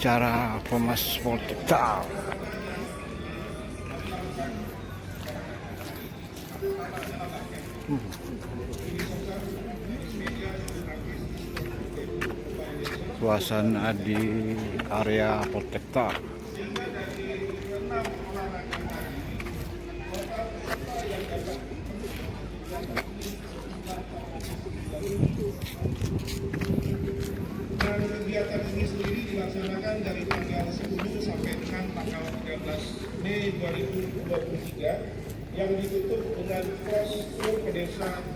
acara Pemas Poltekta. Suasana di area Poltekta. Kegiatan ini sendiri dilaksanakan dari tanggal 10 sampai dengan tanggal 13 Mei 2023 yang ditutup dengan pos tur pedesa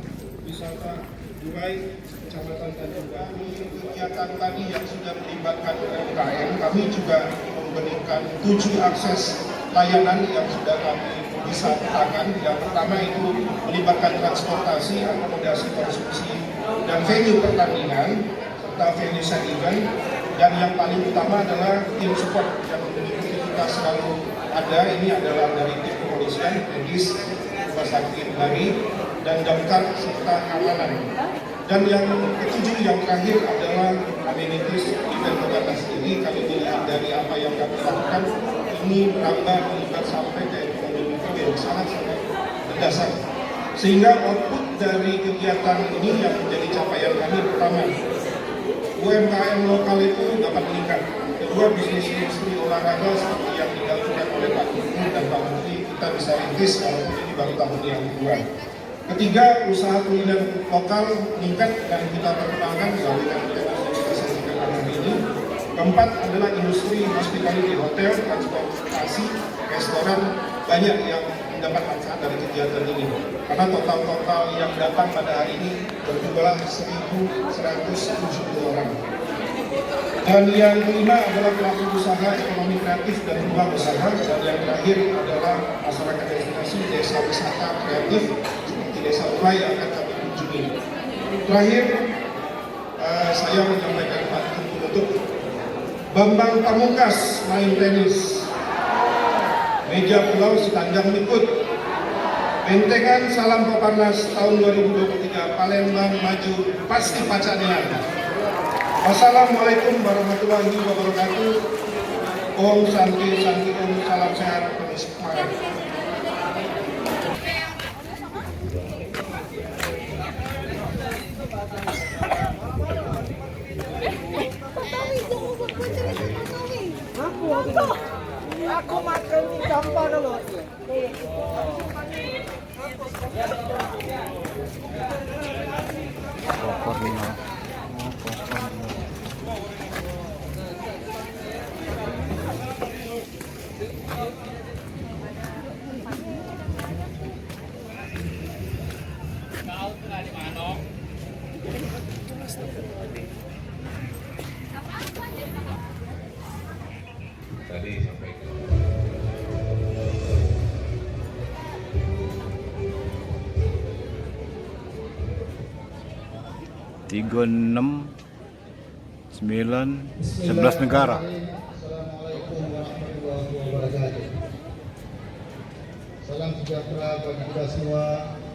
wisata Durai, Kecamatan Tanjung Batu. Kegiatan tadi yang sudah melibatkan UMKM, kami juga memberikan 7 akses layanan yang sudah kami bisa petakan. Yang pertama itu melibatkan transportasi, akomodasi konsumsi, dan venue pertandingan serta venue side event. Dan yang paling utama adalah tim support yang mengikuti kita selalu ada. Ini adalah dari tim kepolisian, medis, rumah sakit Bari, dan damkar serta keamanan. Dan yang ketujuh, yang terakhir adalah amenities event terbatas ini. Kami melihat dari apa yang kami lakukan, ini menambah melibat sampai ke ekonomi yang sangat-sangat mendasar. Sehingga output dari kegiatan ini yang menjadi capaian kami pertama, UMKM lokal itu dapat meningkat. Kedua, bisnis industri olahraga seperti yang dilakukan oleh Pak Gubernur dan Pak Menteri kita bisa rintis walaupun ini baru tahun yang kedua. Ketiga, usaha kuliner lokal meningkat dan kita perkembangkan melalui investasi keuangan ini. Keempat adalah industri hospitality, hotel, transportasi, restoran, banyak yang mendapat manfaat dari kegiatan ini. Karena total yang datang pada hari ini berjumlah 1.170 orang. Dan yang kelima adalah pelaku usaha ekonomi kreatif dan ruang usaha. Dan yang terakhir adalah masyarakat destinasi desa wisata kreatif seperti Desa Urai yang akan kami kunjungi. Terakhir, saya menyampaikan penutup. Bambang Pamungkas main tenis. Meja pulau setanjang Mikut. Bentengan salam Peparnas tahun 2023. Palembang maju pasti pacanian. Wassalamualaikum warahmatullahi wabarakatuh. Om Santi Santi Om, salam sehat, penuh semangat. Aku makan di gambar dulu. Tadi sampai 36, 9, 11 negara. Assalamualaikum warahmatullahi wabarakatuh. Salam sejahtera bagi kita semua.